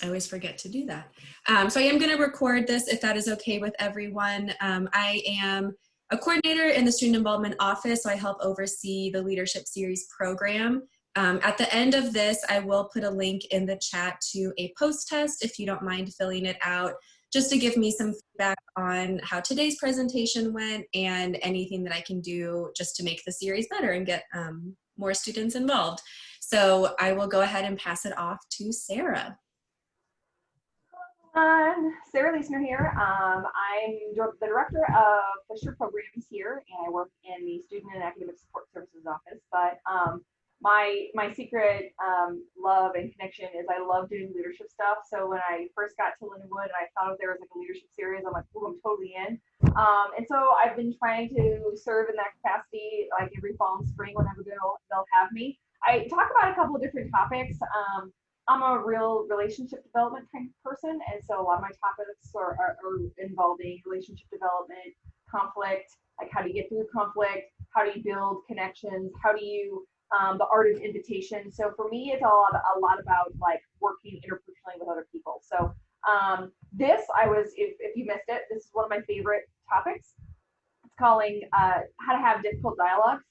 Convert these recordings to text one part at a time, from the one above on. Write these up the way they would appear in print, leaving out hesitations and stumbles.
I always forget to do that. So I am going to record this if that is okay with everyone. I am a coordinator in the Student Involvement Office, so I help oversee the Leadership Series program. At the end of this, I will put a link in the chat to a post test if you don't mind filling it out, just to give me some feedback on how today's presentation went and anything that I can do just to make the series better and get more students involved. So I will go ahead and pass it off to Sarah. Sarah Leassner here. I'm the Director of Fisher Programs here, and I work in the Student and Academic Support Services office. But my secret love and connection is I love doing leadership stuff. So when I first got to Lindenwood and I thought there was like a leadership series, I'm like, oh, I'm totally in. And so I've been trying to serve in that capacity like every fall and spring whenever they'll have me. I talk about a couple of different topics. I'm a real relationship development kind of person, and so a lot of my topics are involving relationship development, conflict, like how do you get through conflict, how do you build connections, how do you, the art of invitation. So for me, it's a lot about like working interpersonally with other people. So if you missed it, this is one of my favorite topics. It's calling how to have difficult dialogues.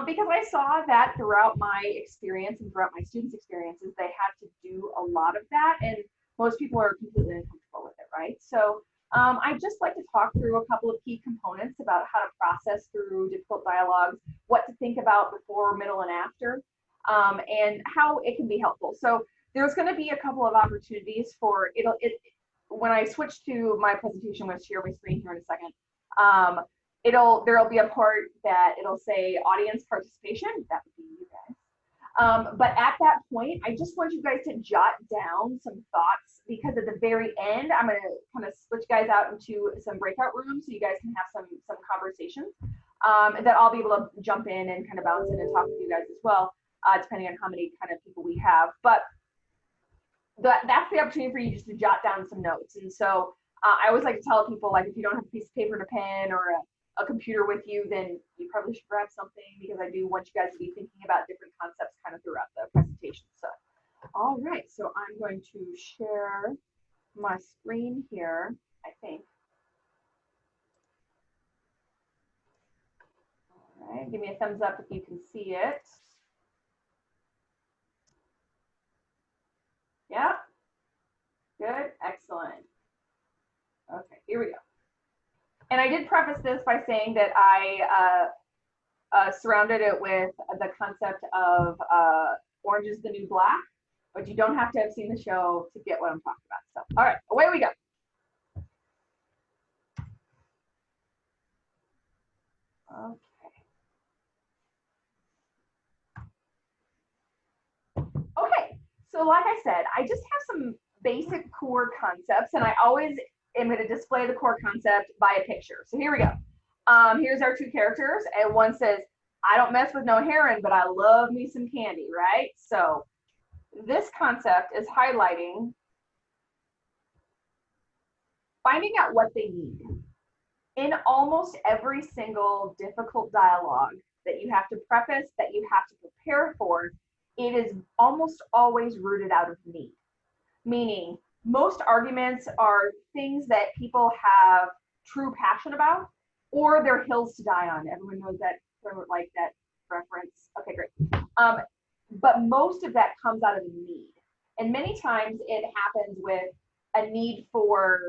Because I saw that throughout my experience and throughout my students' experiences, they had to do a lot of that, and most people are completely uncomfortable with it, right? So I'd just like to talk through a couple of key components about how to process through difficult dialogues, what to think about before, middle, and after, and how it can be helpful. So there's going to be a couple of opportunities for when I switch to my presentation, which share my screen here in a second. There'll be a part that it'll say audience participation. That would be you guys. But at that point, I just want you guys to jot down some thoughts, because at the very end, I'm going to kind of switch guys out into some breakout rooms so you guys can have some conversations that I'll be able to jump in and kind of bounce in and talk with you guys as well, depending on how many kind of people we have. But that's the opportunity for you just to jot down some notes. And so I always like to tell people, like, if you don't have a piece of paper and a pen or a computer with you, then you probably should grab something, because I do want you guys to be thinking about different concepts kind of throughout the presentation. So, all right, so I'm going to share my screen here, I think. All right, give me a thumbs up if you can see it. Yeah, good, excellent. Okay, here we go. And I did preface this by saying that I surrounded it with the concept of Orange is the New Black, but you don't have to have seen the show to get what I'm talking about. So, all right, away we go. Okay, so like I said, I just have some basic core concepts, and I always am going to display the core concept by a picture. So here we go. Here's our two characters, and one says, I don't mess with no heron, but I love me some candy, right? So this concept is highlighting finding out what they need. In almost every single difficult dialogue that you have to preface, that you have to prepare for, it is almost always rooted out of need. Meaning, most arguments are things that people have true passion about, or they're hills to die on. Everyone knows that, like that reference. Okay, great. But most of that comes out of a need. And many times it happens with a need for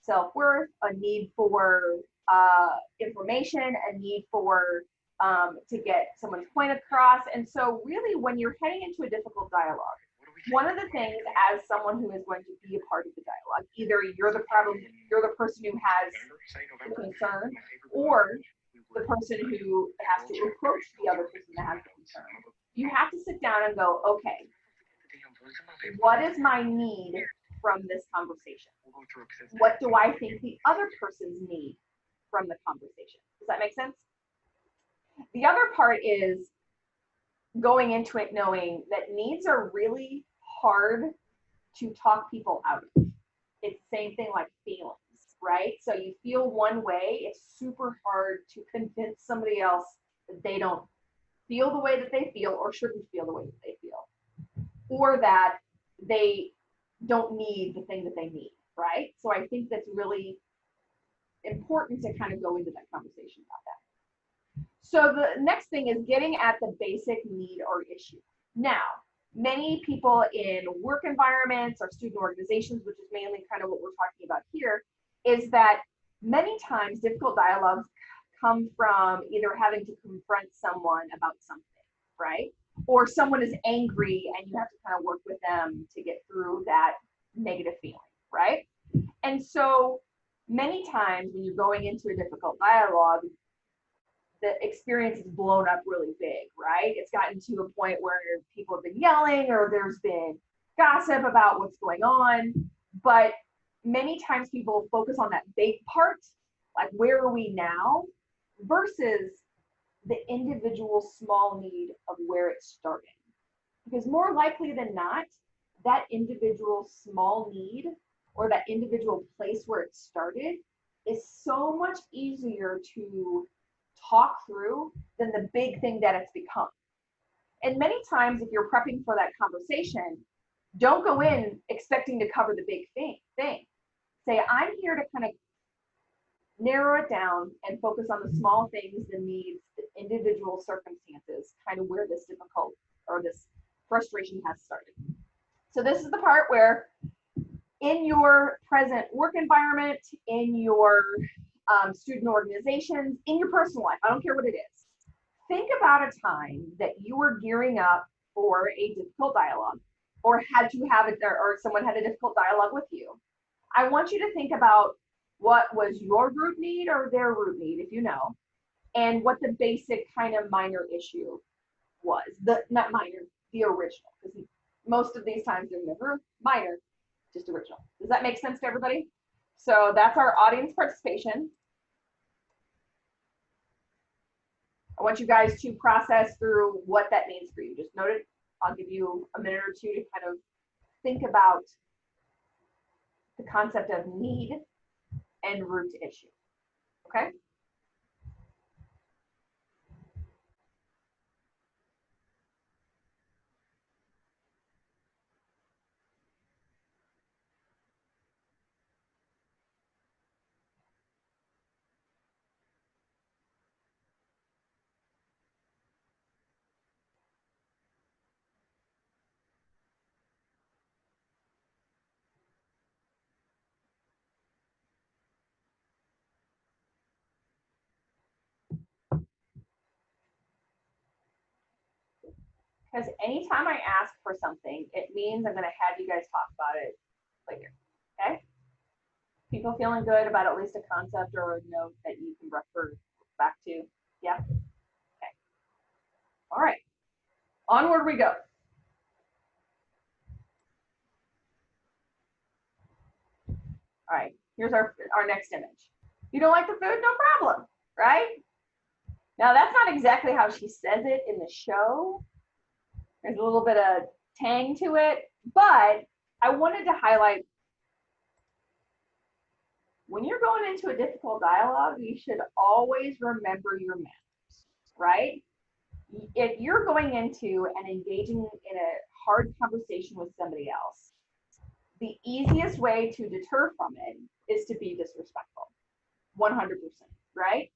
self-worth, a need for information, a need for to get someone's point across. And so really, when you're heading into a difficult dialogue, one of the things, as someone who is going to be a part of the dialogue, either you're the person who has the concern, or the person who has to approach the other person that has the concern. You have to sit down and go, okay, what is my need from this conversation? What do I think the other person's need from the conversation? Does that make sense? The other part is going into it knowing that needs are really hard to talk people out of. It's the same thing like feelings, right? So you feel one way, it's super hard to convince somebody else that they don't feel the way that they feel or shouldn't feel the way that they feel, or that they don't need the thing that they need, right? So I think that's really important to kind of go into that conversation about that. So the next thing is getting at the basic need or issue. Now, many people in work environments or student organizations, which is mainly kind of what we're talking about here, is that many times difficult dialogues come from either having to confront someone about something, right? Or someone is angry and you have to kind of work with them to get through that negative feeling, right? And so many times when you're going into a difficult dialogue, the experience is blown up really big, right? It's gotten to a point where people have been yelling or there's been gossip about what's going on. But many times people focus on that big part, like where are we now, versus the individual small need of where it started. Because more likely than not, that individual small need or that individual place where it started is so much easier to talk through than the big thing that it's become. And many times, if you're prepping for that conversation, don't go in expecting to cover the big thing. Say, I'm here to kind of narrow it down and focus on the small things, the needs, the individual circumstances, kind of where this difficult or this frustration has started. So this is the part where in your present work environment, in your student organizations, in your personal life, I don't care what it is, think about a time that you were gearing up for a difficult dialogue or had to have it, or someone had a difficult dialogue with you. I want you to think about what was your root need or their root need, if you know, and what the basic kind of minor issue was. Not minor, the original, because most of these times they're never minor, just original. Does that make sense to everybody? So that's our audience participation. I want you guys to process through what that means for you. Just note it. I'll give you a minute or two to kind of think about the concept of need and root issue. Okay? Because anytime I ask for something, it means I'm going to have you guys talk about it later. Okay? People feeling good about at least a concept or a note that you can refer back to? Yeah? Okay. All right. Onward we go. All right. Here's our next image. You don't like the food? No problem. Right? Now, that's not exactly how she says it in the show. There's a little bit of tang to it, but I wanted to highlight when you're going into a difficult dialogue, you should always remember your manners, right? If you're going into and engaging in a hard conversation with somebody else, the easiest way to deter from it is to be disrespectful, 100%, right?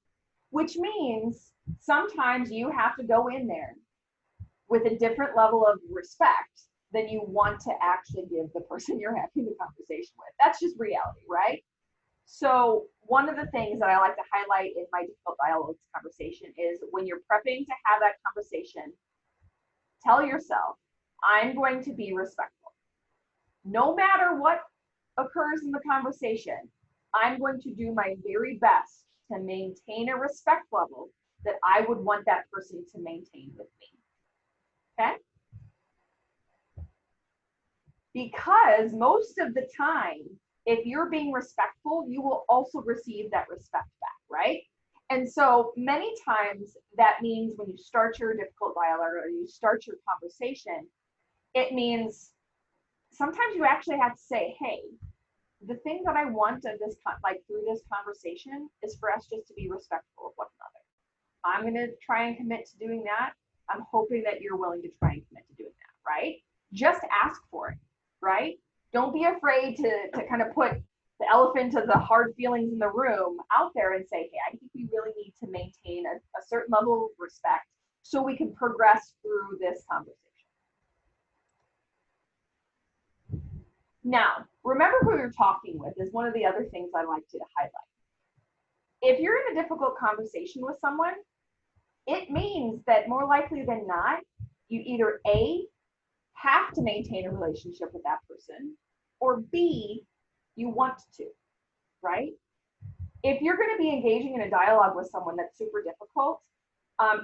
Which means sometimes you have to go in there with a different level of respect than you want to actually give the person you're having the conversation with. That's just reality, right? So one of the things that I like to highlight in my difficult dialogues conversation is when you're prepping to have that conversation, tell yourself, I'm going to be respectful. No matter what occurs in the conversation, I'm going to do my very best to maintain a respect level that I would want that person to maintain with me. Okay? Because most of the time, if you're being respectful, you will also receive that respect back, right? And so many times that means when you start your difficult dialogue or you start your conversation, it means sometimes you actually have to say, hey, the thing that I want of this, like through this conversation is for us just to be respectful of one another. I'm going to try and commit to doing that. I'm hoping that you're willing to try and commit to doing that, right? Just ask for it, right? Don't be afraid to kind of put the elephant of the hard feelings in the room out there and say, hey, I think we really need to maintain a certain level of respect so we can progress through this conversation. Now, remember who you're talking with is one of the other things I like to highlight. If you're in a difficult conversation with someone, it means that more likely than not, you either A, have to maintain a relationship with that person, or B, you want to, right? If you're going to be engaging in a dialogue with someone that's super difficult,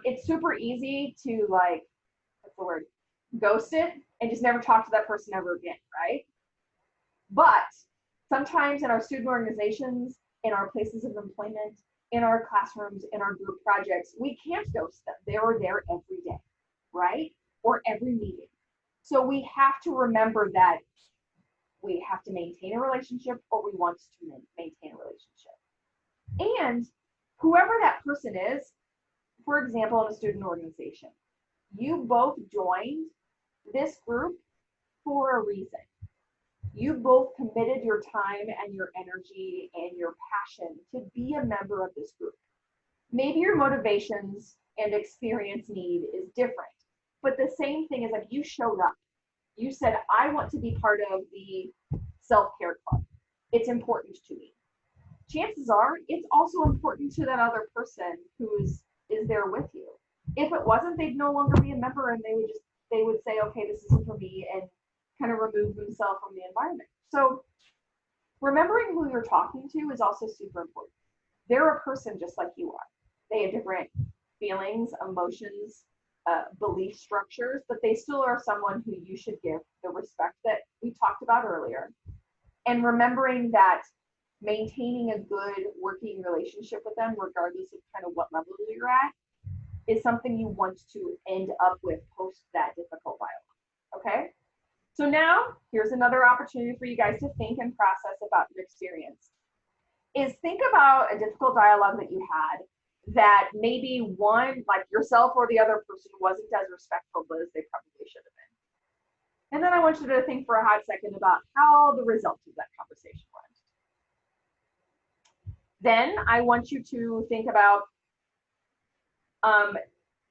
it's super easy to like, what's the word, ghost it and just never talk to that person ever again, right? But sometimes in our student organizations, in our places of employment, in our classrooms, in our group projects, we can't ghost them. They are there every day, right? Or every meeting. So we have to remember that we have to maintain a relationship, or we want to maintain a relationship. And whoever that person is, for example, in a student organization, you both joined this group for a reason. You both committed your time and your energy and your passion to be a member of this group. Maybe your motivations and experience need is different, but the same thing is like you showed up. You said, I want to be part of the self-care club. It's important to me. Chances are it's also important to that other person who is there with you. If it wasn't, they'd no longer be a member, and they would say, okay, this isn't for me, and kind of remove themselves from the environment. So remembering who you're talking to is also super important. They're a person just like you are. They have different feelings, emotions, belief structures, but they still are someone who you should give the respect that we talked about earlier. And remembering that maintaining a good working relationship with them, regardless of kind of what level you're at, is something you want to end up with post that difficult dialogue, okay? So now, here's another opportunity for you guys to think and process about your experience. Is think about a difficult dialogue that you had that maybe one, like yourself or the other person, wasn't as respectful as they probably should have been. And then I want you to think for a hot second about how the results of that conversation went. Then I want you to think about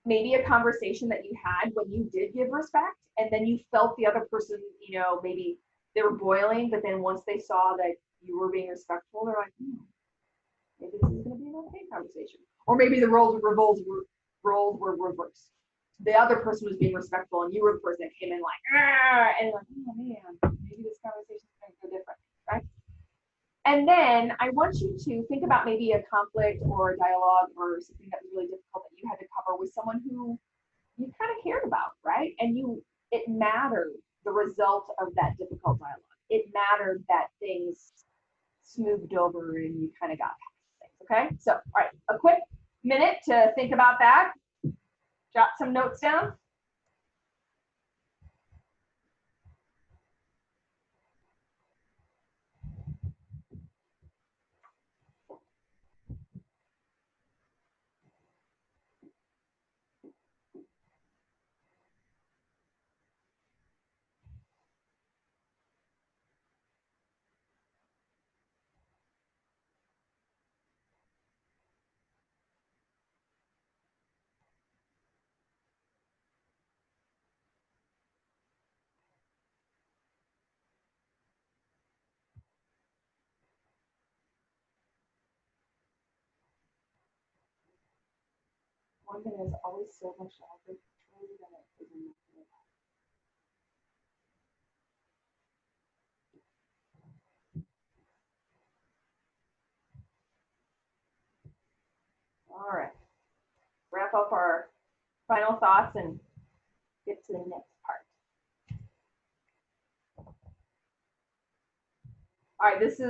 maybe a conversation that you had when you did give respect, and then you felt the other person, you know, maybe they were boiling, but then once they saw that you were being respectful, they're like, maybe this is going to be an okay conversation. Or maybe the roles were reversed. The other person was being respectful, and you were the person that came in like, and like, oh man, maybe this conversation is going to go different, right? And then I want you to think about maybe a conflict or a dialogue or something that was really difficult that you had to cover with someone who you kind of cared about, right? And it mattered, the result of that difficult dialogue. It mattered that things smoothed over and you kind of got past things, okay? So, all right, a quick minute to think about that. Jot some notes down. One thing is always so much longer than it is in the All right, wrap up our final thoughts and get to the next part. All right, this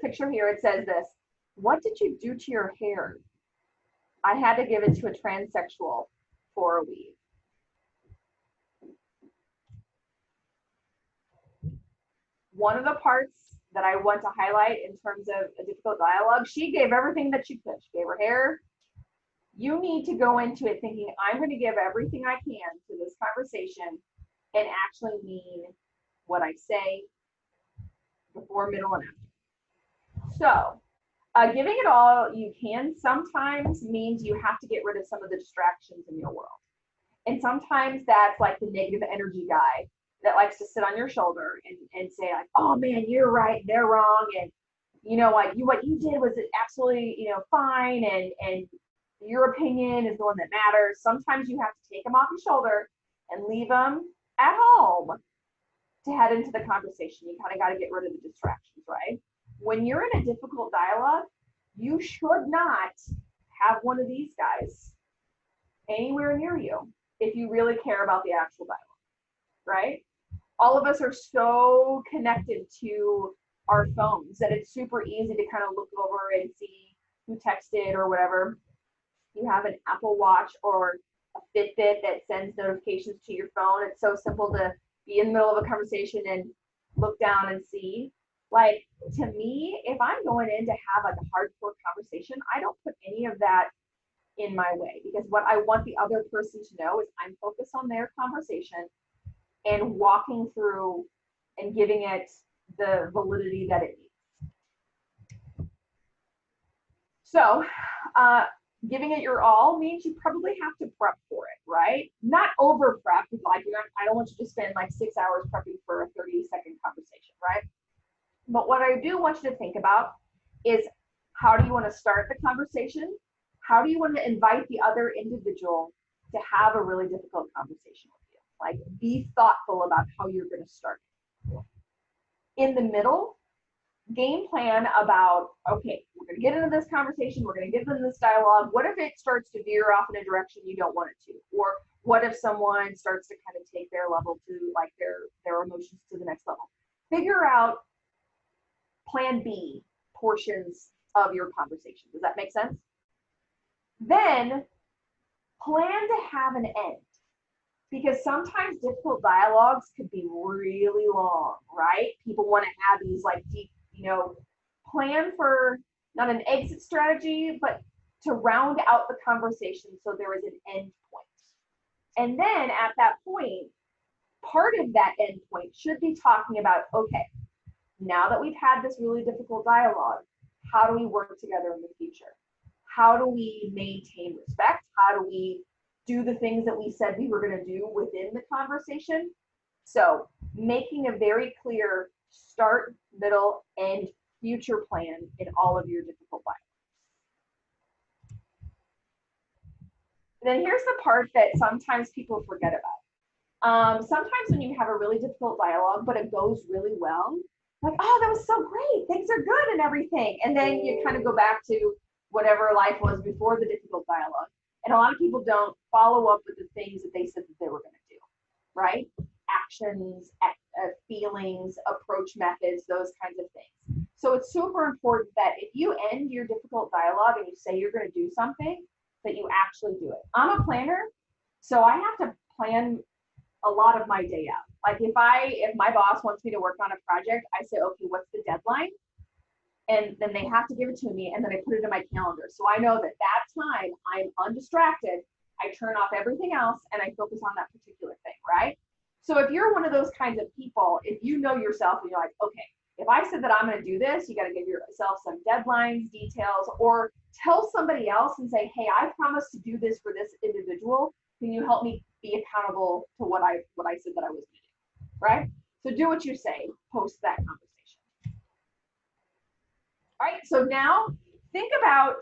picture here, it says this. What did you do to your hair? I had to give it to a transsexual for a weave. One of the parts that I want to highlight in terms of a difficult dialogue, she gave everything that she could. She gave her hair. You need to go into it thinking, I'm going to give everything I can to this conversation and actually mean what I say before, middle, and after. So giving it all you can sometimes means you have to get rid of some of the distractions in your world. And sometimes that's like the negative energy guy that likes to sit on your shoulder and say like, oh man, you're right, they're wrong. And you know, like what you did was absolutely, fine. And your opinion is the one that matters. Sometimes you have to take them off your shoulder and leave them at home to head into the conversation. You kind of got to get rid of the distractions, right? When you're in a difficult dialogue, you should not have one of these guys anywhere near you if you really care about the actual dialogue, right? All of us are so connected to our phones that it's super easy to kind of look over and see who texted or whatever. You have an Apple Watch or a Fitbit that sends notifications to your phone. It's so simple to be in the middle of a conversation and look down and see. Like, to me, if I'm going in to have like a hardcore conversation, I don't put any of that in my way, because what I want the other person to know is I'm focused on their conversation and walking through and giving it the validity that it needs. So giving it your all means you probably have to prep for it, right? Not over prep, like I don't want you to spend like 6 hours prepping for a 30-second conversation, right? But what I do want you to think about is, how do you want to start the conversation? How do you want to invite the other individual to have a really difficult conversation with you? Like, be thoughtful about how you're going to start. In the middle, game plan about, okay, we're going to get into this conversation, we're going to get into this dialogue. What if it starts to veer off in a direction you don't want it to? Or what if someone starts to kind of take their level to, like, their emotions to the next level? Figure out plan B portions of your conversation. Does that make sense? Then plan to have an end, because sometimes difficult dialogues could be really long, right? People want to have these like deep, plan for not an exit strategy, but to round out the conversation so there is an end point. And then at that point, part of that end point should be talking about, okay, now that we've had this really difficult dialogue, how do we work together in the future? How do we maintain respect? How do we do the things that we said we were going to do within the conversation? So making a very clear start, middle, and future plan in all of your difficult dialogue. Then here's the part that sometimes people forget about. Sometimes when you have a really difficult dialogue, but it goes really well, like, oh, that was so great, things are good and everything. And then you kind of go back to whatever life was before the difficult dialogue. And a lot of people don't follow up with the things that they said that they were going to do, right? Actions, feelings, approach methods, those kinds of things. So it's super important that if you end your difficult dialogue and you say you're going to do something, that you actually do it. I'm a planner, so I have to plan a lot of my day out. Like if my boss wants me to work on a project, I say, okay, what's the deadline? And then they have to give it to me, and then I put it in my calendar. So I know that time I'm undistracted, I turn off everything else, and I focus on that particular thing, right? So if you're one of those kinds of people, if you know yourself and you're like, okay, if I said that I'm going to do this, you got to give yourself some deadlines, details, or tell somebody else and say, hey, I promised to do this for this individual. Can you help me be accountable to what I said that I was going to do, right? So do what you say, post that conversation. All right, so now think about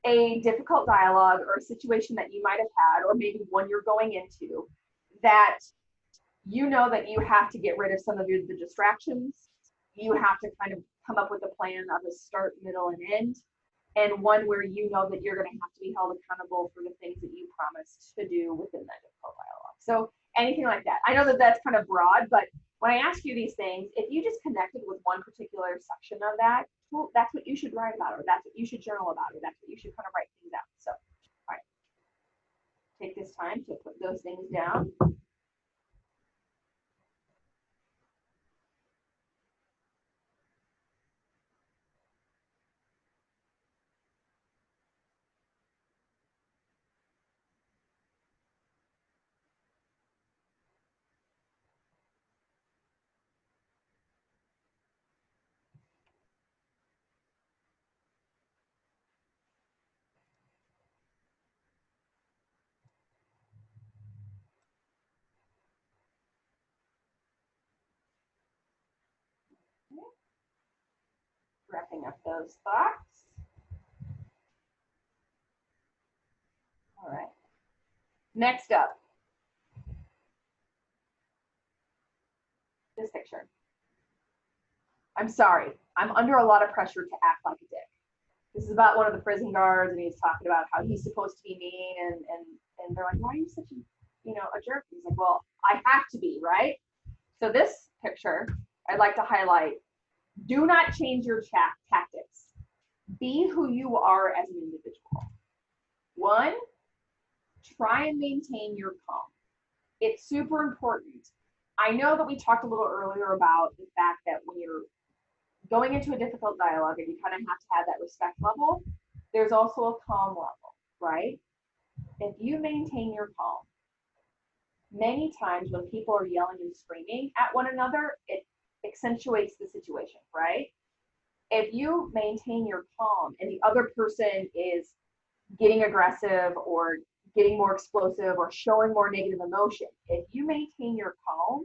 a difficult dialogue or a situation that you might have had, or maybe one you're going into, that you know that you have to get rid of some of the distractions. You have to kind of come up with a plan of a start, middle, and end, and one where you know that you're going to have to be held accountable for the things that you promised to do within that difficult dialogue. So anything like that. I know that that's kind of broad, but when I ask you these things, if you just connected with one particular section of that, well, that's what you should write about, or that's what you should journal about, or that's what you should kind of write things out. So, all right, take this time to put those things down. wrapping up those thoughts. All right. Next up, this picture. I'm sorry, I'm under a lot of pressure to act like a dick. This is about one of the prison guards, and he's talking about how he's supposed to be mean, and they're like, why are you such a jerk? He's like, well, I have to be, right? So this picture, I'd like to highlight, do not change your tactics. Be who you are as an individual. One, try and maintain your calm. It's super important. I know that we talked a little earlier about the fact that when you're going into a difficult dialogue and you kind of have to have that respect level, there's also a calm level, right? If you maintain your calm, many times when people are yelling and screaming at one another, it accentuates the situation, right? If you maintain your calm and the other person is getting aggressive or getting more explosive or showing more negative emotion, if you maintain your calm,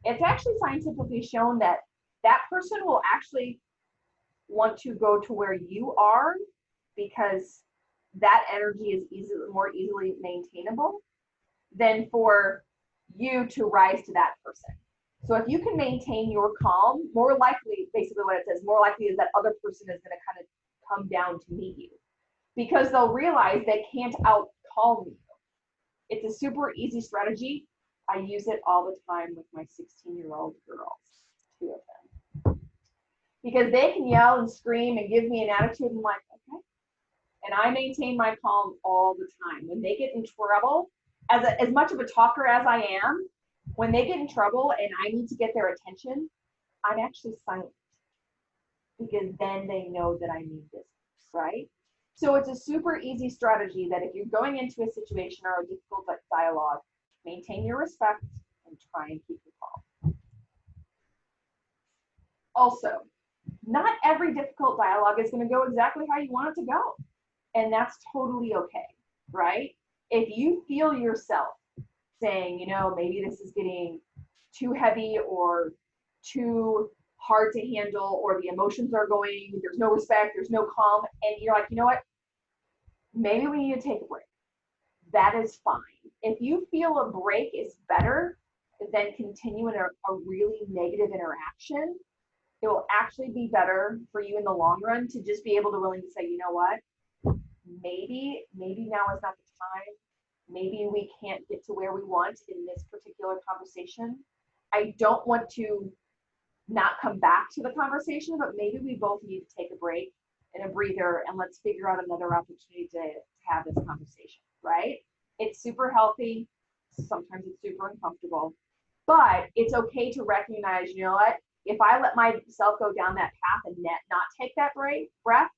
it's actually scientifically shown that that person will actually want to go to where you are because that energy is more easily maintainable than for you to rise to that person. So if you can maintain your calm, more likely, basically what it says, more likely is that other person is going to kind of come down to meet you because they'll realize they can't out calm you. It's a super easy strategy. I use it all the time with my 16-year-old girls, 2 of them. Because they can yell and scream and give me an attitude, and I'm like, okay. And I maintain my calm all the time. When they get in trouble, as much of a talker as I am, when they get in trouble and I need to get their attention, I'm actually silent. Because then they know that I mean business, right? So it's a super easy strategy that if you're going into a situation or a difficult dialogue, maintain your respect and try and keep your calm. Also, not every difficult dialogue is going to go exactly how you want it to go. And that's totally okay, right? If you feel yourself saying, maybe this is getting too heavy or too hard to handle, or the emotions are going, there's no respect, there's no calm, and you're like, you know what? Maybe we need to take a break. That is fine. If you feel a break is better than continuing a really negative interaction, it will actually be better for you in the long run to just be able to willing to say, you know what? Maybe now is not the time. Maybe we can't get to where we want in this particular conversation. I don't want to not come back to the conversation, but maybe we both need to take a break and a breather, and let's figure out another opportunity to have this conversation, right? It's super healthy. Sometimes it's super uncomfortable, but it's okay to recognize, you know what? If I let myself go down that path and not take that breath,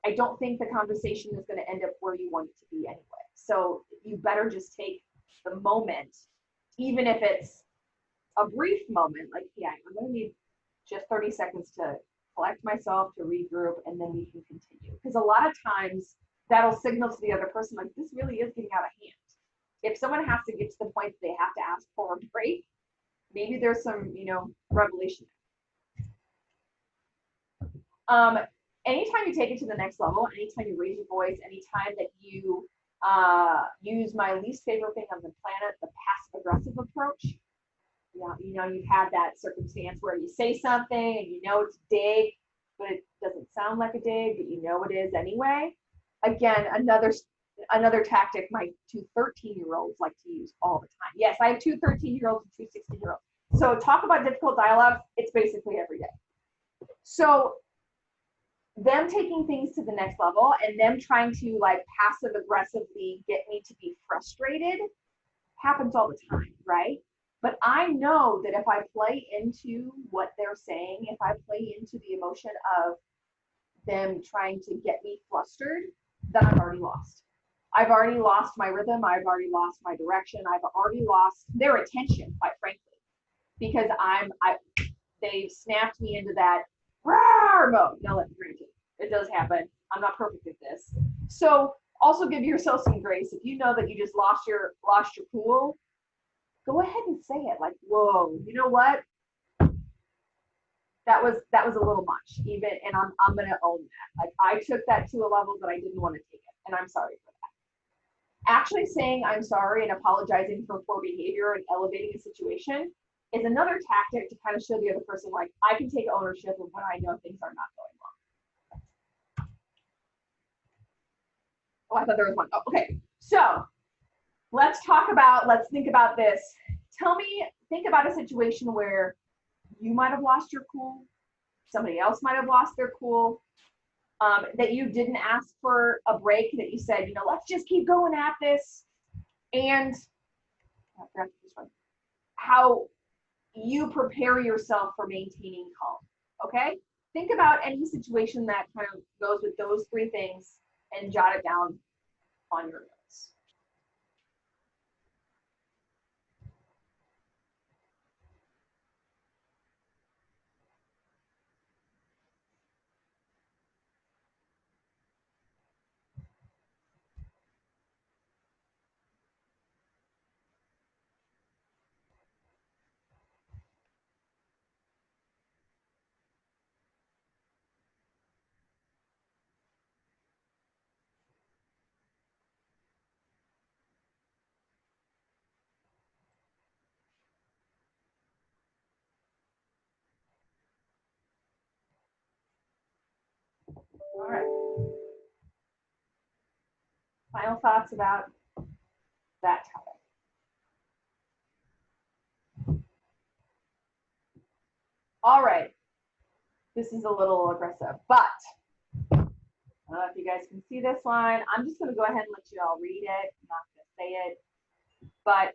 I don't think the conversation is going to end up where you want it to be anyway. So you better just take the moment, even if it's a brief moment, like, yeah, I'm going to need just 30 seconds to collect myself, to regroup, and then we can continue. Because a lot of times that'll signal to the other person, like, this really is getting out of hand. If someone has to get to the point that they have to ask for a break, maybe there's some, revelation. Anytime you take it to the next level, anytime you raise your voice, anytime that you use my least favorite thing on the planet, the passive-aggressive approach. You've had that circumstance where you say something and it's a dig, but it doesn't sound like a dig, but it is anyway. Again, another tactic my 2 13-year-olds like to use all the time. Yes, I have 2 13-year-olds and 2 16-year-olds. So talk about difficult dialogue, it's basically every day. So them taking things to the next level and them trying to passive aggressively get me to be frustrated happens all the time, right? But I know that if I play into what they're saying, if I play into the emotion of them trying to get me flustered, then I've already lost. I've already lost my rhythm. I've already lost my direction. I've already lost their attention, quite frankly, because they've snapped me into that roar mode. Now, granted, it does happen. I'm not perfect at this. So also give yourself some grace. If you know that you just lost your cool, go ahead and say it. Like, whoa, you know what? that was a little much, even, and I'm gonna own that. Like, I took that to a level that I didn't want to take it, and I'm sorry for that. Actually saying I'm sorry and apologizing for poor behavior and elevating a situation is another tactic to kind of show the other person, like, I can take ownership of when I know things are not going well. Oh, I thought there was one. Oh, okay. So let's think about this. Think about a situation where you might have lost your cool, somebody else might have lost their cool, that you didn't ask for a break, that you said, let's just keep going at this. And I forgot this one. How you prepare yourself for maintaining calm. Okay? Think about any situation that kind of goes with those three things and jot it down on your notes. All right. Final thoughts about that topic. All right. This is a little aggressive, but I don't know if you guys can see this line. I'm just going to go ahead and let you all read it. I'm not going to say it. But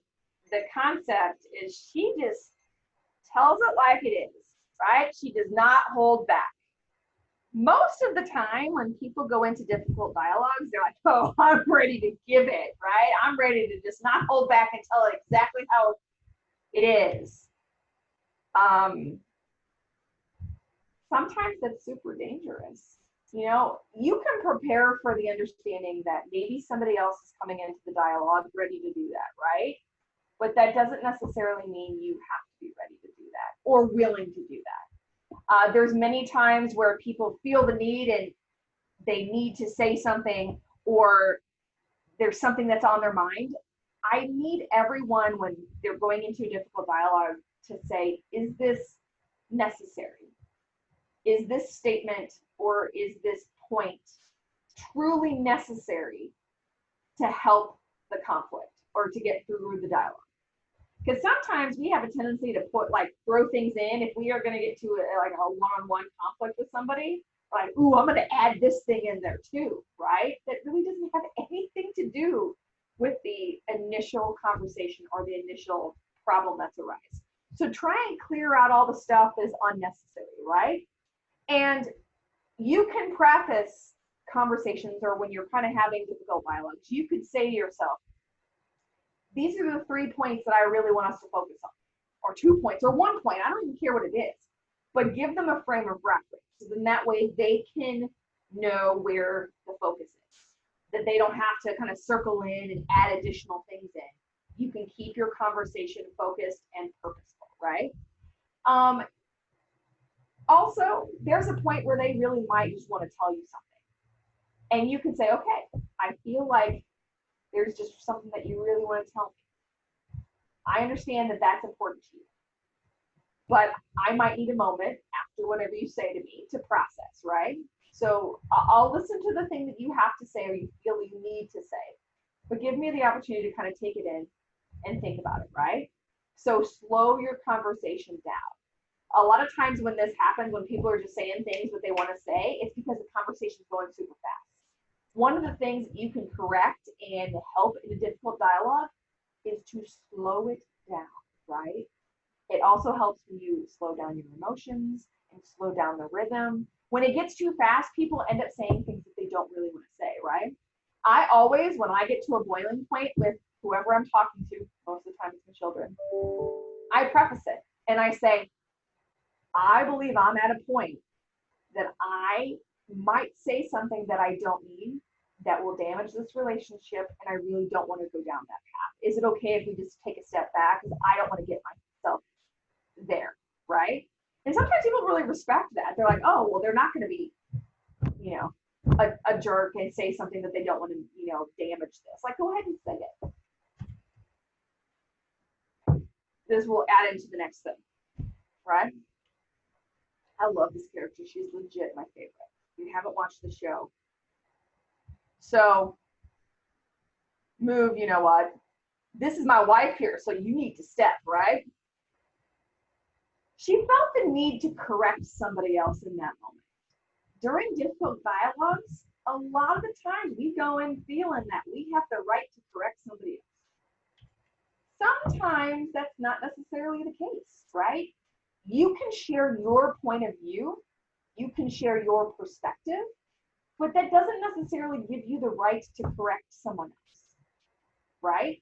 the concept is, she just tells it like it is, right? She does not hold back. Most of the time when people go into difficult dialogues, they're like, oh, I'm ready to give it, right? I'm ready to just not hold back and tell it exactly how it is. Sometimes that's super dangerous. You can prepare for the understanding that maybe somebody else is coming into the dialogue ready to do that, right? But that doesn't necessarily mean you have to be ready to do that or willing to do that. There's many times where people feel the need and they need to say something, or there's something that's on their mind. I need everyone, when they're going into a difficult dialogue, to say, is this necessary? Is this statement or is this point truly necessary to help the conflict or to get through the dialogue? Because sometimes we have a tendency to throw things in. If we are going to get to a one-on-one conflict with somebody, like, ooh, I'm going to add this thing in there too, right? That really doesn't have anything to do with the initial conversation or the initial problem that's arise. So try and clear out all the stuff that's unnecessary, right? And you can preface conversations, or when you're kind of having difficult dialogues, you could say to yourself, these are the 3 points that I really want us to focus on, or 2 points, or 1 point. I don't even care what it is, but give them a frame of reference. So then that way they can know where the focus is, that they don't have to kind of circle in and add additional things in. You can keep your conversation focused and purposeful, right? Also, there's a point where they really might just want to tell you something. And you can say, okay, I feel like there's just something that you really want to tell me. I understand that that's important to you, but I might need a moment after whatever you say to me to process, right? So I'll listen to the thing that you have to say or you feel you need to say, but give me the opportunity to kind of take it in and think about it, right? So slow your conversation down. A lot of times when this happens, when people are just saying things that they want to say, it's because the conversation is going super fast. One of the things that you can correct and help in a difficult dialogue is to slow it down, right? It also helps when you slow down your emotions and slow down the rhythm. When it gets too fast, people end up saying things that they don't really want to say, right? I always, when I get to a boiling point with whoever I'm talking to, most of the time it's my children, I preface it and I say, I believe I'm at a point that I might say something that I don't mean, that will damage this relationship, and I really don't want to go down that path. Is it okay if we just take a step back? Because I don't want to get myself there, right? And sometimes people really respect that. They're like, oh, well, they're not going to be, you know, a jerk and say something that they don't want to, damage this. Like, go ahead and say it. This will add into the next thing, right? I love this character. She's legit my favorite. If you haven't watched the show. So, move, you know what? This is my wife here, so you need to step, right? She felt the need to correct somebody else in that moment. During difficult dialogues, a lot of the times we go in feeling that we have the right to correct somebody else. Sometimes that's not necessarily the case, right? You can share your point of view, you can share your perspective, but that doesn't necessarily give you the right to correct someone else, right?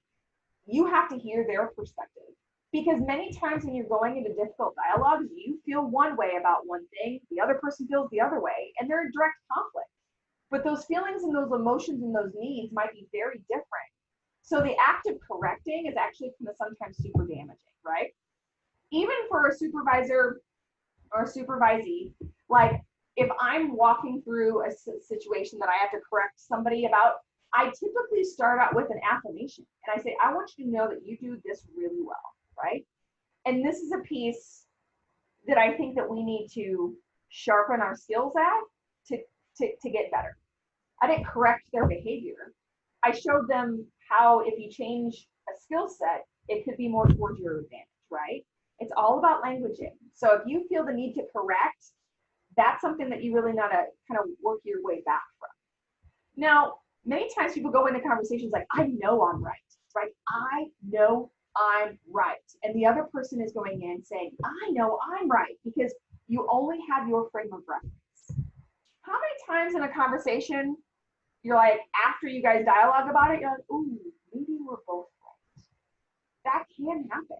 You have to hear their perspective. Because many times when you're going into difficult dialogues, you feel one way about one thing, the other person feels the other way, and they're in direct conflict. But those feelings and those emotions and those needs might be very different. So the act of correcting is actually kind of sometimes super damaging, right? Even for a supervisor or a supervisee, like if I'm walking through a situation that I have to correct somebody about, I typically start out with an affirmation. And I say, I want you to know that you do this really well, right? And this is a piece that I think that we need to sharpen our skills at to get better. I didn't correct their behavior. I showed them how if you change a skill set, it could be more towards your advantage, right? It's all about languaging. So if you feel the need to correct, that's something that you really know to kind of work your way back from. Now, many times people go into conversations like, I know I'm right, right? I know I'm right. And the other person is going in saying, I know I'm right, because you only have your frame of reference. How many times in a conversation, you're like, after you guys dialogue about it, you're like, ooh, maybe we're both right. That can happen.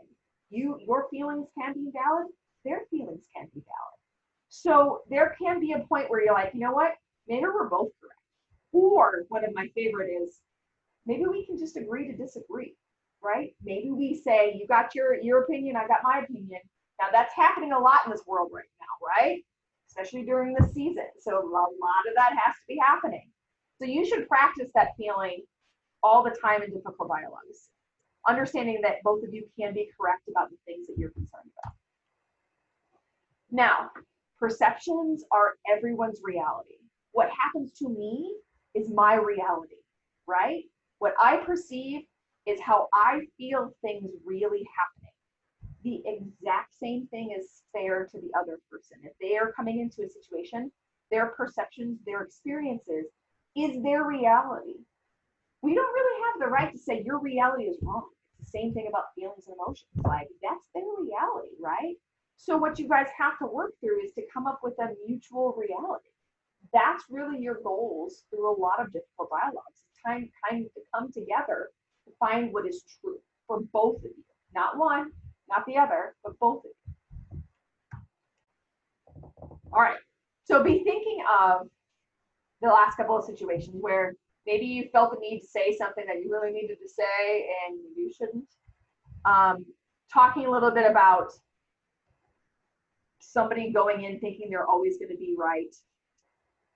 Your feelings can be valid, their feelings can be valid. So there can be a point where you're like, you know what, maybe we're both correct. Or one of my favorite is, maybe we can just agree to disagree, right? Maybe we say, you got your opinion, I got my opinion. Now that's happening a lot in this world right now, right? Especially during this season. So a lot of that has to be happening. So you should practice that feeling all the time in difficult dialogues, understanding that both of you can be correct about the things that you're concerned about. Now, perceptions are everyone's reality. What happens to me is my reality, right? What I perceive is how I feel things really happening. The exact same thing is fair to the other person. If they are coming into a situation, their perceptions, their experiences is their reality. We don't really have the right to say your reality is wrong. It's the same thing about feelings and emotions. Like, that's their reality, right? So what you guys have to work through is to come up with a mutual reality. That's really your goals through a lot of difficult dialogues. It's time to come together to find what is true for both of you. Not one, not the other, but both of you. All right. So be thinking of the last couple of situations where maybe you felt the need to say something that you really needed to say and you shouldn't. Talking a little bit about somebody going in thinking they're always going to be right,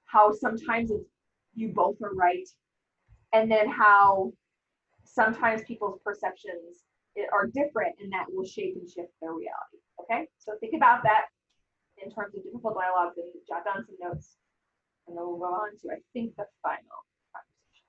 how sometimes it's you both are right, and then how sometimes people's perceptions are different and that will shape and shift their reality. Okay, so think about that in terms of difficult dialogues and jot down some notes, and then we'll go on to, I think, the final conversation.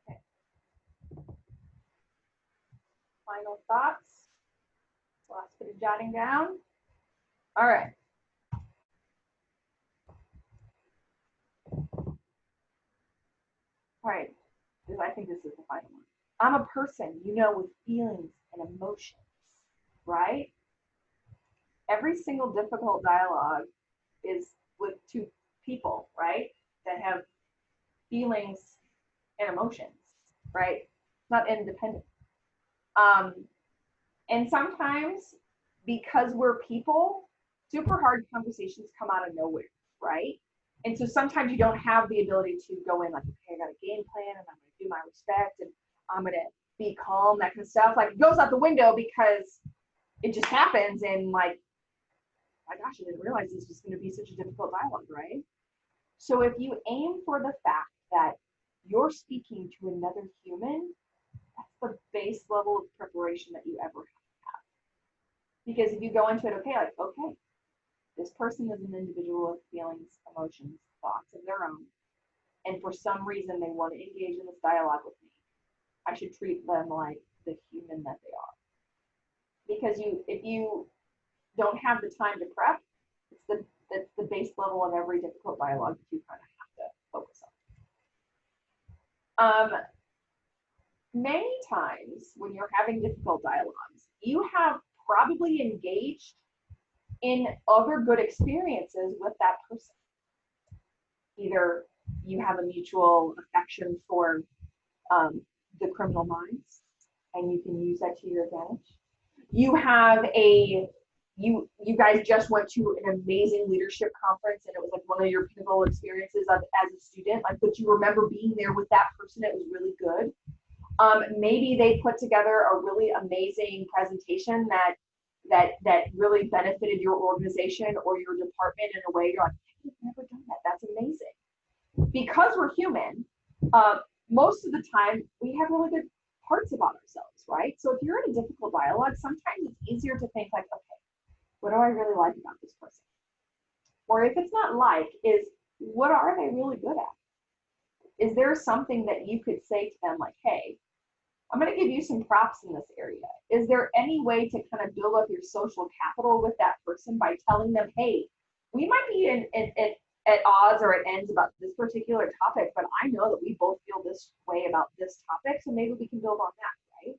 Okay. Final thoughts. Last bit of jotting down. All right. All right. I think this is the final one. I'm a person, with feelings and emotions, right? Every single difficult dialogue is with two people, right? That have feelings and emotions, right? Not independent. Um, and sometimes because we're people, super hard conversations come out of nowhere, right? And so sometimes you don't have the ability to go in like, okay, I got a game plan and I'm going to do my respect and I'm going to be calm, that kind of stuff. Like it goes out the window because it just happens and like, my gosh, I didn't realize this was going to be such a difficult dialogue, right? So if you aim for the fact that you're speaking to another human, that's the base level of preparation that you ever have. Because if you go into it, okay, this person is an individual with feelings, emotions, thoughts of their own, and for some reason they want to engage in this dialogue with me, I should treat them like the human that they are. Because if you don't have the time to prep, that's the base level of every difficult dialogue that you kind of have to focus on. Many times when you're having difficult dialogues, you have probably engaged in other good experiences with that person. Either you have a mutual affection for the criminal minds, and you can use that to your advantage. You have you guys just went to an amazing leadership conference, and it was like one of your pivotal experiences as a student. Like, but you remember being there with that person. It was really good. Maybe they put together a really amazing presentation that really benefited your organization or your department in a way you're like, I've never done that. That's amazing. Because we're human, most of the time we have really good parts about ourselves, right? So if you're in a difficult dialogue, sometimes it's easier to think like, okay, what do I really like about this person? Or if it's not like, is what are they really good at? Is there something that you could say to them like, hey, I'm going to give you some props in this area. Is there any way to kind of build up your social capital with that person by telling them, hey, we might be at odds or at ends about this particular topic, but I know that we both feel this way about this topic, so maybe we can build on that, right?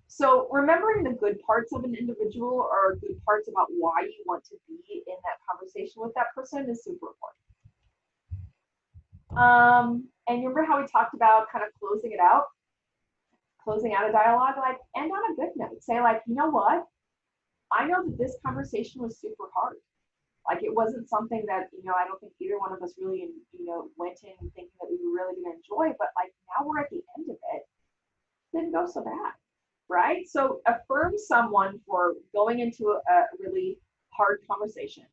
So remembering the good parts of an individual or good parts about why you want to be in that conversation with that person is super important. And remember how we talked about kind of closing out a dialogue, like end on a good note. Say like, you know what? I know that this conversation was super hard. Like it wasn't something that, I don't think either one of us really, went in thinking that we were really going to enjoy, but like now we're at the end of it. Didn't go so bad, right? So affirm someone for going into a really hard conversation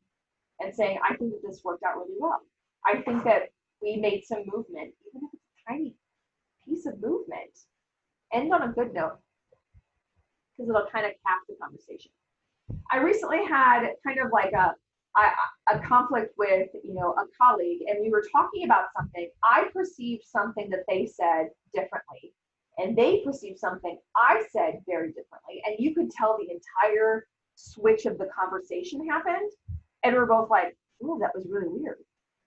and saying, I think that this worked out really well. I think that we made some movement, even if it's a tiny piece of movement. End on a good note because it'll kind of cap the conversation. I recently had kind of like a conflict with a colleague, and we were talking about something. I perceived something that they said differently, and they perceived something I said very differently, and you could tell the entire switch of the conversation happened, and we're both like, oh, that was really weird.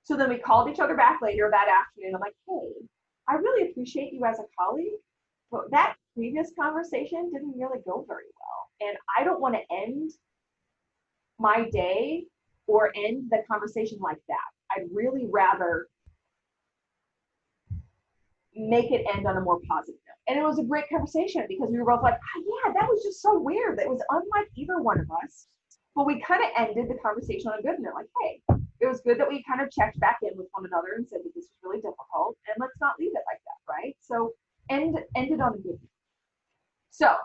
So then we called each other back later that afternoon. I'm like, hey, I really appreciate you as a colleague, but that previous conversation didn't really go very well, and I don't want to end my day or end the conversation like that. I'd really rather make it end on a more positive note. And it was a great conversation because we were both like, oh, yeah, that was just so weird. That was unlike either one of us. But we kind of ended the conversation on a good note. Like, hey, it was good that we kind of checked back in with one another and said that this was really difficult, and let's not leave it like that, right? So ended on a good note. So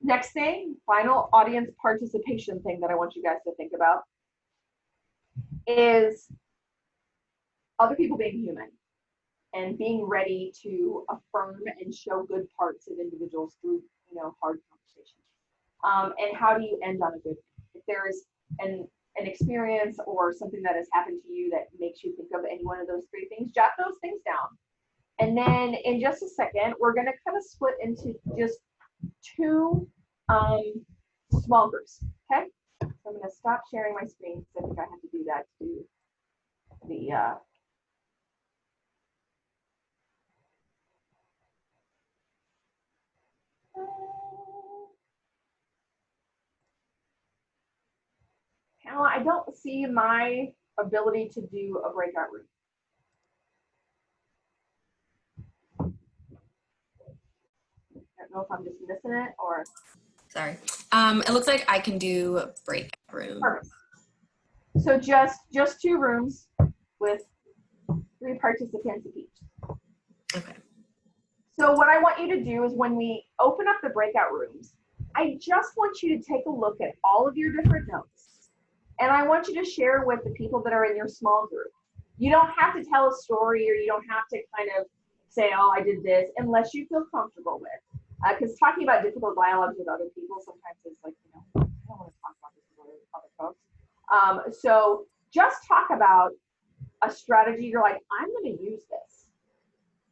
next thing, final audience participation thing that I want you guys to think about is other people being human and being ready to affirm and show good parts of individuals through, hard conversations. And how do you end on a good note? If there is an experience or something that has happened to you that makes you think of any one of those three things, jot those things down. And then in just a second, we're going to kind of split into just two small groups, okay? So I'm going to stop sharing my screen because I think I have to do that to do the I don't see my ability to do a breakout room. I don't know if I'm just missing it or. Sorry. It looks like I can do breakout room. Perfect. So just 2 rooms with 3 participants each. Okay. So what I want you to do is when we open up the breakout rooms, I just want you to take a look at all of your different notes. And I want you to share with the people that are in your small group. You don't have to tell a story, or you don't have to kind of say, oh, I did this, unless you feel comfortable with. Because talking about difficult dialogues with other people sometimes is like, I don't want to talk about this with other folks. So just talk about a strategy you're like, I'm going to use this.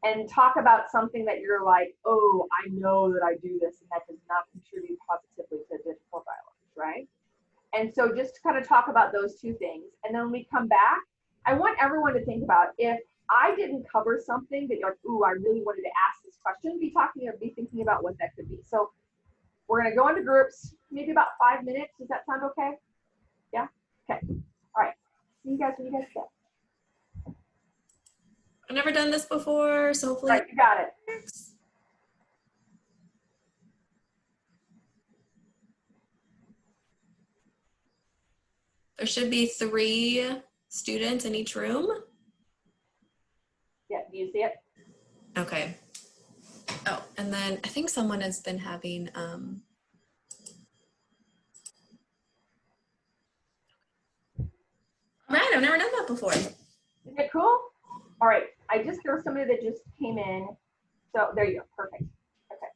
And talk about something that you're like, oh, I know that I do this and that does not contribute positively to difficult dialogues, right? And so just kind of talk about those 2 things. And then when we come back, I want everyone to think about, if I didn't cover something that you're like, ooh, I really wanted to ask this question, be thinking about what that could be. So we're going to go into groups, maybe about 5 minutes. Does that sound okay? Yeah? Okay. All right. See you guys when you guys get. I've never done this before, so hopefully. All right, you got it. There should be 3 students in each room. Yeah, do you see it? Okay. Oh, and then I think someone has been having, all right, I've never done that before. Isn't it cool? All right, there was somebody that just came in. So there you go, perfect. Okay.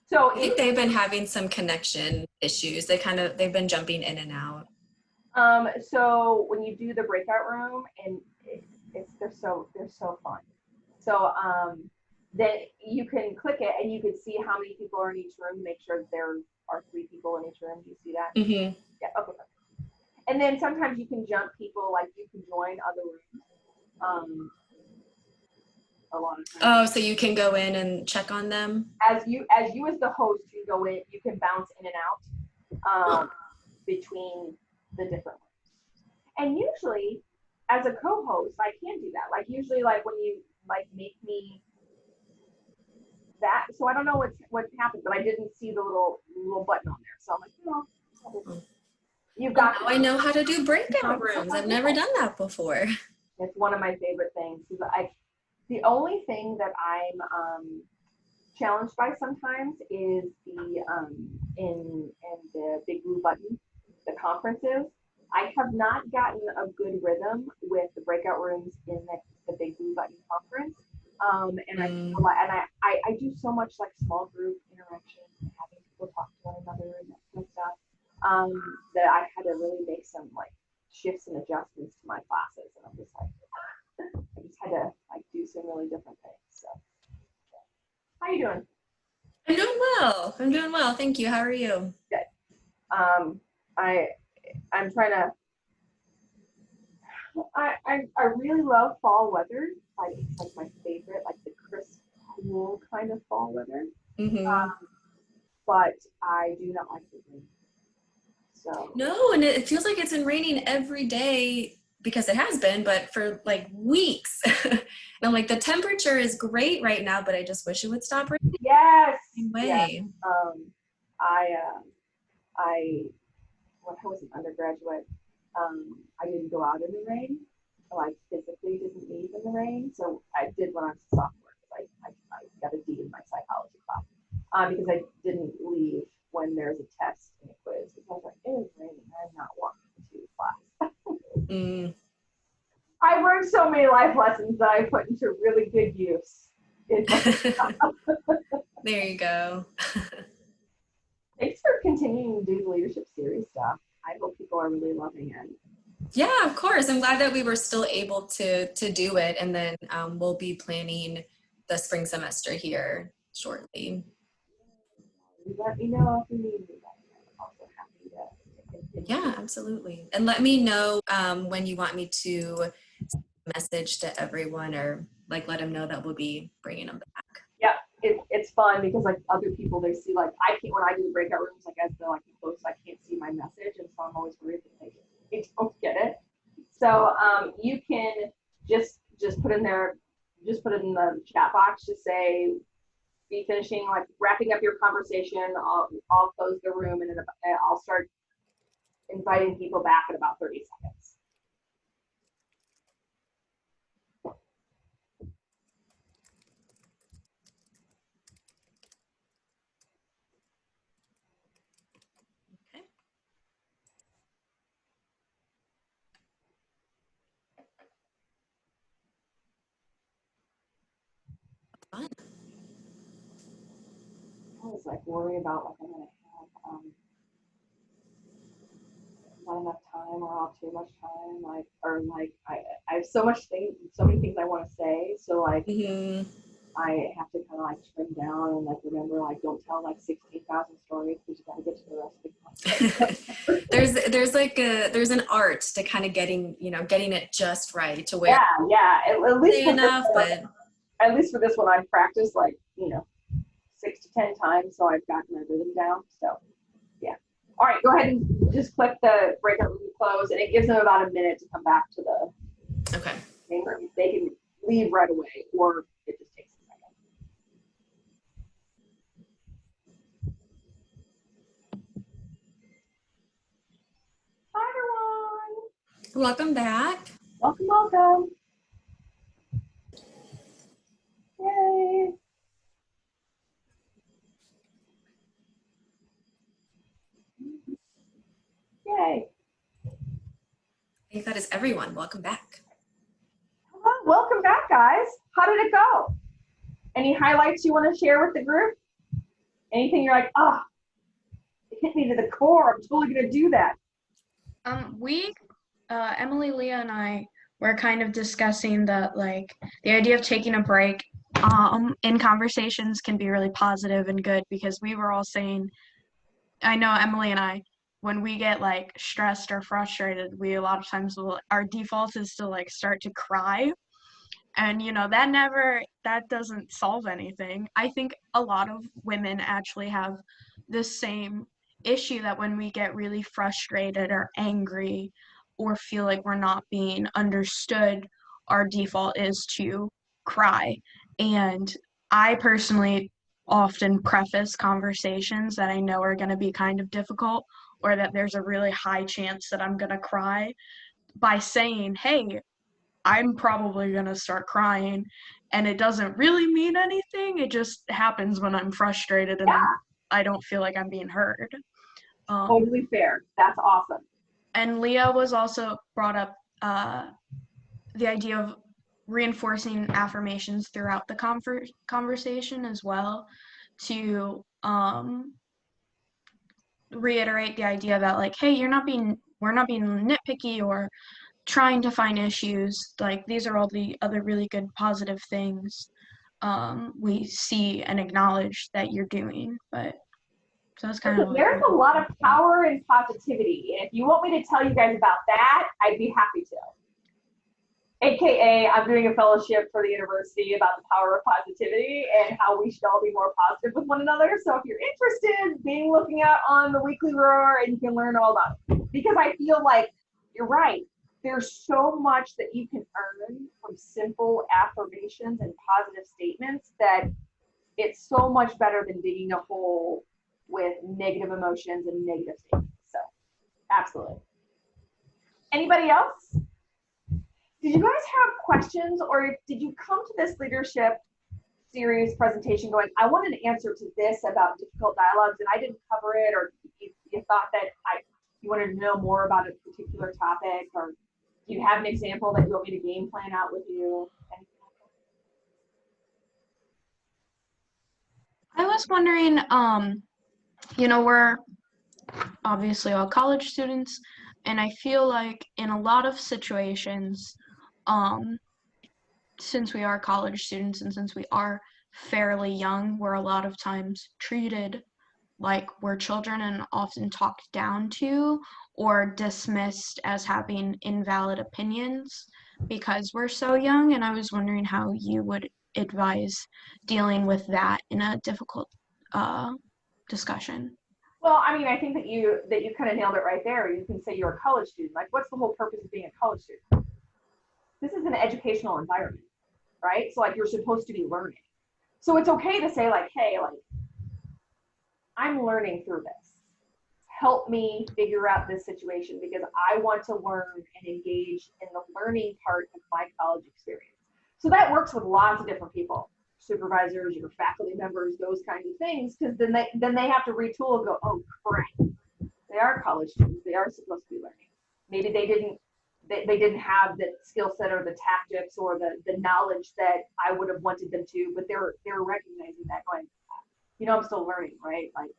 So I think they've been having some connection issues. They've been jumping in and out. So when you do the breakout room, and they're so fun. So then you can click it and you can see how many people are in each room. Make sure there are 3 people in each room. Do you see that? Mm-hmm. Yeah. Okay. And then sometimes you can jump people, like you can join other rooms. A lot of times. Oh, so you can go in and check on them? As the host, you go in, you can bounce in and out between the different rooms. And usually, as a co-host, I can do that. Like usually, like when you like make me that, so I don't know what happened, but I didn't see the little button on there. So I'm like, you've got. Now I know how to do breakout rooms. I've never done that before. It's one of my favorite things. The only thing that I'm challenged by sometimes is the in the big blue button, the conferences. I have not gotten a good rhythm with the breakout rooms in the big blue button conference. I do so much like small group interactions and having people talk to one another and that kind of stuff, that I had to really make some like shifts and adjustments to my classes, and I'm just like, I just had to like do some really different things. So, how you doing? I'm doing well. I'm doing well. Thank you. How are you? Good. I'm trying to. I really love fall weather. It's like my favorite, like the crisp, cool kind of fall weather. Mm-hmm. But I do not like the rain. So no, and it feels like it's been raining every day, because it has been, but for like weeks. And I'm like, the temperature is great right now, but I just wish it would stop raining. yes. Way. Yes. When I was an undergraduate, I didn't go out in the rain. So I physically didn't leave in the rain. So I did when I was a sophomore, because I got a D in my psychology class, because I didn't leave when there's a test and a quiz. Because I was like, it is raining. I'm not walking to class. I learned so many life lessons that I put into really good use. There you go. Thanks for continuing to do the leadership series stuff. I hope people are really loving it. Yeah, of course. I'm glad that we were still able to do it. And then we'll be planning the spring semester here shortly. Let me know if you need me. I'm also happy to continue. Yeah, absolutely. And let me know when you want me to message to everyone, or like let them know that we'll be bringing them back. Yeah, it's fun because like other people, they see like I can't, when I do the breakout rooms, like as the like close, I can't see my message, and so I'm always worried that I don't get it. So you can just put in there, just put it in the chat box. Just say, be finishing, like wrapping up your conversation. I'll close the room and I'll start inviting people back in about 30 seconds. Fun. I was like worried about like I'm gonna have not enough time or I'll have too much time, like or like I have so many things I want to say. So like I have to kind of like trim down and like remember like don't tell like 16,000 stories because you got to get to the rest of the there's an art to kind of getting it just right to where yeah at least for enough, this one, but at least for this one I've practiced like 6 to 10 times, so I've gotten my rhythm down. So yeah. All right, go ahead and just click the breakout room close, and it gives them about a minute to come back to the okay. main room. They can leave right away, or it just takes a second. Hi, everyone. Welcome back. Welcome, welcome. Yay. Yay. I think that is everyone. Welcome back. Hello, welcome back, guys. How did it go? Any highlights you want to share with the group? Anything you're like, oh, it hit me to the core. I'm totally going to do that. Emily, Leah, and I were kind of discussing that, like, the idea of taking a break in conversations can be really positive and good, because we were all saying, I know Emily and I, when we get like stressed or frustrated, we a lot of times our default is to like start to cry. And that doesn't solve anything. I think a lot of women actually have the same issue, that when we get really frustrated or angry or feel like we're not being understood, our default is to cry. And I personally often preface conversations that I know are going to be kind of difficult, or that there's a really high chance that I'm going to cry, by saying, hey, I'm probably going to start crying, and it doesn't really mean anything. It just happens when I'm frustrated and Yeah. I don't feel like I'm being heard. Totally fair. That's awesome. And Leah was also brought up the idea of reinforcing affirmations throughout the conversation as well, to reiterate the idea that, like, hey, we're not being nitpicky or trying to find issues. Like, these are all the other really good positive things we see and acknowledge that you're doing. But so that's kind of like, there's a lot of power in positivity. And if you want me to tell you guys about that, I'd be happy to. AKA, I'm doing a fellowship for the university about the power of positivity and how we should all be more positive with one another. So if you're interested, be looking out on the weekly roar and you can learn all about it. Because I feel like you're right. There's so much that you can earn from simple affirmations and positive statements that it's so much better than digging a hole with negative emotions and negative statements. So absolutely. Anybody else? Did you guys have questions, or did you come to this leadership series presentation going, I want an answer to this about difficult dialogues and I didn't cover it, or you thought that you wanted to know more about a particular topic, or do you have an example that you want me to game plan out with you? I was wondering, we're obviously all college students, and I feel like in a lot of situations, since we are college students and since we are fairly young, we're a lot of times treated like we're children and often talked down to or dismissed as having invalid opinions because we're so young. And I was wondering how you would advise dealing with that in a difficult discussion. Well, I mean, I think that you kind of nailed it right there. You can say you're a college student. Like, what's the whole purpose of being a college student? This is an educational environment, right? So like you're supposed to be learning. So it's okay to say like, hey, like I'm learning through this. Help me figure out this situation because I want to learn and engage in the learning part of my college experience. So that works with lots of different people, supervisors, your faculty members, those kinds of things, because then they have to retool and go, oh crap, they are college students, they are supposed to be learning. Maybe they didn't have the skill set or the tactics or the knowledge that I would have wanted them to, but they're recognizing that going, I'm still learning, right? Like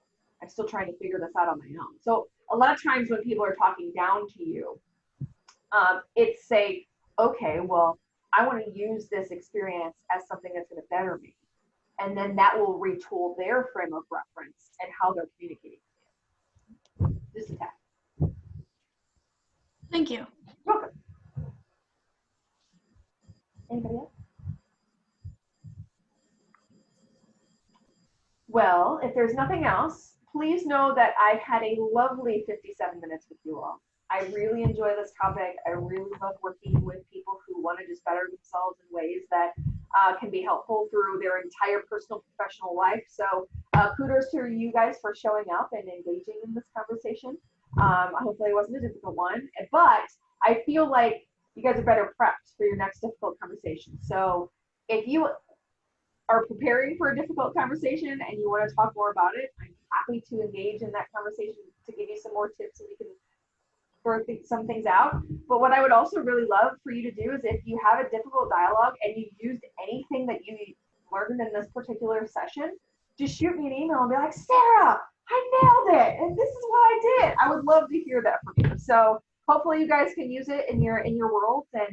I'm still trying to figure this out on my own. So a lot of times when people are talking down to you, it's say, okay, well, I want to use this experience as something that's going to better me. And then that will retool their frame of reference and how they're communicating with you. Just a tap. Thank you. You're welcome. Anybody else? Well, if there's nothing else, please know that I've had a lovely 57 minutes with you all. I really enjoy this topic. I really love working with people who want to just better themselves in ways that can be helpful through their entire personal professional life. So kudos to you guys for showing up and engaging in this conversation. Hopefully it wasn't a difficult one, but I feel like you guys are better prepped for your next difficult conversation. So if you are preparing for a difficult conversation and you want to talk more about it, I'm happy to engage in that conversation to give you some more tips and we can work some things out. But what I would also really love for you to do is if you have a difficult dialogue and you used anything that you learned in this particular session, just shoot me an email and be like, Sarah, I nailed it. And this is what I did. I would love to hear that from you. So hopefully you guys can use it in your world and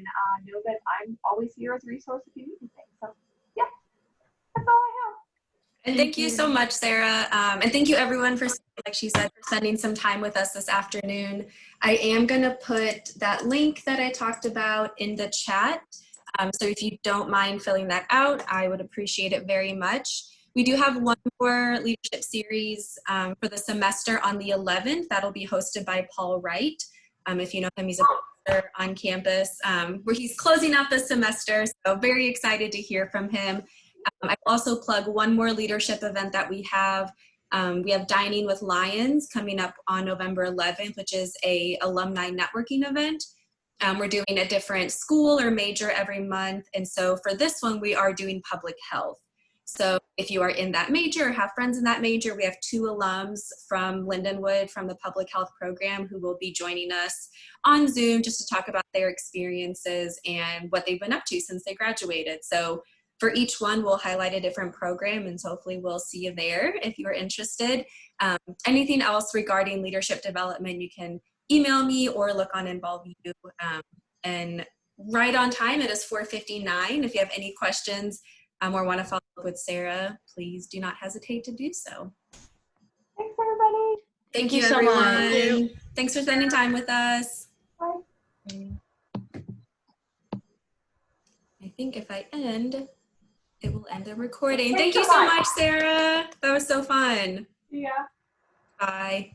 know that I'm always here as a resource if you need anything. So yeah, that's all I have. And thank you so much, Sarah. And thank you everyone for, like she said, for spending some time with us this afternoon. I am going to put that link that I talked about in the chat. So if you don't mind filling that out, I would appreciate it very much. We do have one more leadership series for the semester on the 11th. That'll be hosted by Paul Wright. If you know him, he's a professor on campus where he's closing out the semester. So very excited to hear from him. I also plug one more leadership event that we have. We have Dining with Lions coming up on November 11th, which is a alumni networking event. We're doing a different school or major every month. And so for this one, we are doing public health. So if you are in that major or have friends in that major, we have 2 alums from Lindenwood from the public health program who will be joining us on Zoom just to talk about their experiences and what they've been up to since they graduated. So for each one, we'll highlight a different program, and so hopefully we'll see you there if you are interested. Anything else regarding leadership development, you can email me or look on Involve You. And right on time, it is 4:59. If you have any questions or want to follow up with Sarah, please do not hesitate to do so. Thanks, everybody. Thank you, so everyone. much. Thanks for spending time with us. Bye. I think if I end, it will end the recording. Thanks Thank you so so much. much, Sarah. That was so fun. Yeah. Bye.